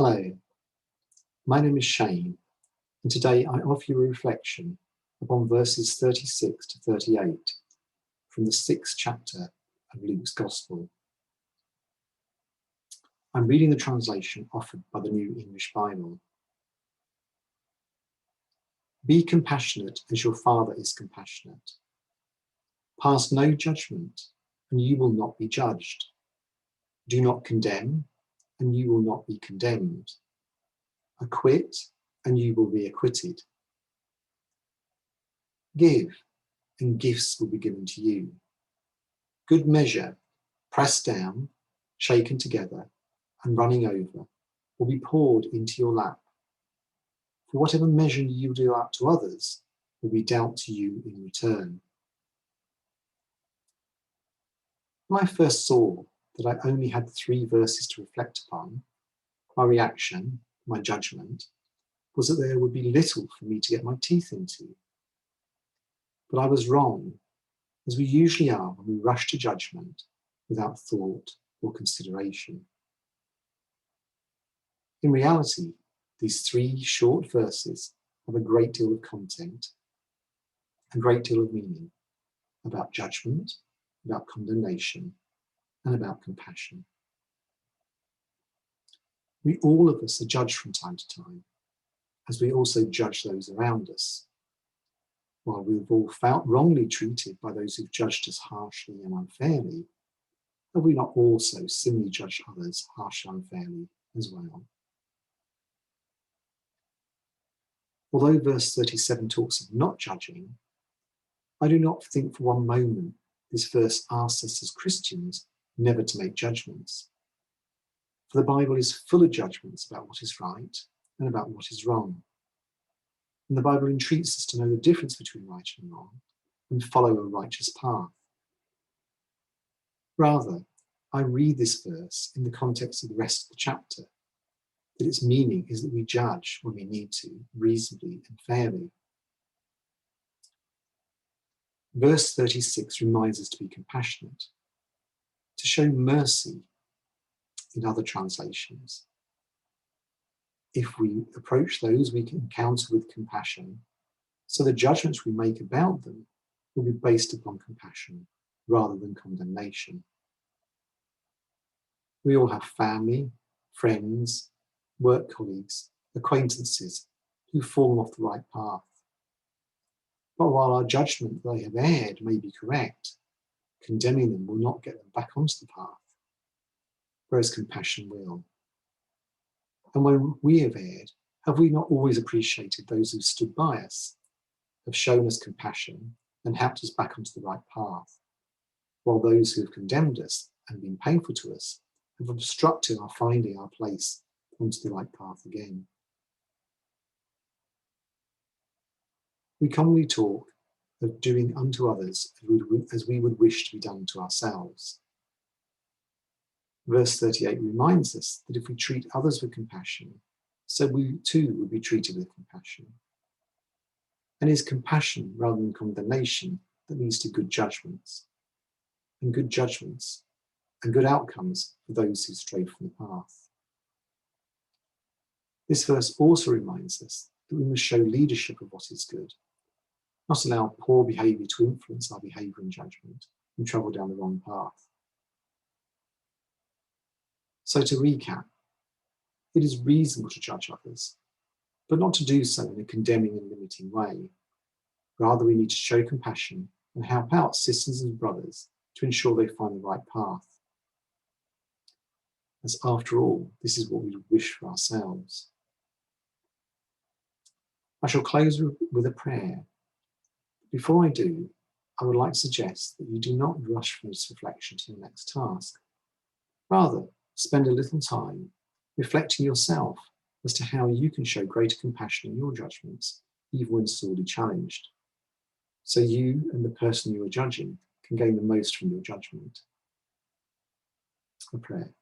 Hello, my name is Shane, and today I offer you a reflection upon verses 36 to 38 from the 6th chapter of Luke's Gospel. I'm reading the translation offered by the New English Bible. Be compassionate as your Father is compassionate. Pass no judgment, and you will not be judged. Do not condemn, and you will not be condemned. Acquit, and you will be acquitted. Give, and gifts will be given to you. Good measure, pressed down, shaken together, and running over, will be poured into your lap. For whatever measure you do out to others will be dealt to you in return. When I first saw that I only had 3 verses to reflect upon, my reaction, my judgment, was that there would be little for me to get my teeth into. But I was wrong, as we usually are when we rush to judgment without thought or consideration. In reality, these 3 short verses have a great deal of content, a great deal of meaning about judgment, about condemnation, and about compassion. All of us are judged from time to time, as we also judge those around us. While we've all felt wrongly treated by those who've judged us harshly and unfairly, have we not also similarly judged others harshly and unfairly as well? Although verse 37 talks of not judging, I do not think for one moment this verse asks us as Christians never to make judgments. For the Bible is full of judgments about what is right and about what is wrong. And the Bible entreats us to know the difference between right and wrong and follow a righteous path. Rather, I read this verse in the context of the rest of the chapter, that its meaning is that we judge when we need to, reasonably and fairly. Verse 36 reminds us to be compassionate, to show mercy in other translations. If we approach those we encounter with compassion, so the judgments we make about them will be based upon compassion rather than condemnation. We all have family, friends, work colleagues, acquaintances who fall off the right path. But while our judgment that they have erred may be correct, condemning them will not get them back onto the path, whereas compassion will. And when we have erred, have we not always appreciated those who stood by us, have shown us compassion and helped us back onto the right path, while those who have condemned us and been painful to us have obstructed our finding our place onto the right path again? We commonly talk of doing unto others as we would wish to be done to ourselves. Verse 38 reminds us that if we treat others with compassion, so we too will be treated with compassion. And it is compassion rather than condemnation that leads to good judgments, and good judgments and good outcomes for those who strayed from the path. This verse also reminds us that we must show leadership of what is good, not allow poor behaviour to influence our behaviour and judgment and travel down the wrong path. So to recap, it is reasonable to judge others, but not to do so in a condemning and limiting way. Rather, we need to show compassion and help out sisters and brothers to ensure they find the right path. As after all, this is what we wish for ourselves. I shall close with a prayer. Before I do, I would like to suggest that you do not rush from this reflection to your next task. Rather, spend a little time reflecting yourself as to how you can show greater compassion in your judgments, even when sorely challenged, so you and the person you are judging can gain the most from your judgment. A prayer.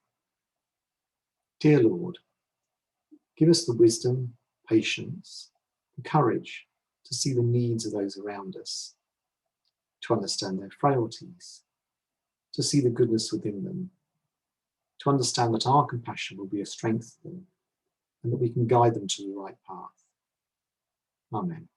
Dear Lord, give us the wisdom, patience, and courage to see the needs of those around us, to understand their frailties, to see the goodness within them, to understand that our compassion will be a strength to them, and that we can guide them to the right path. Amen.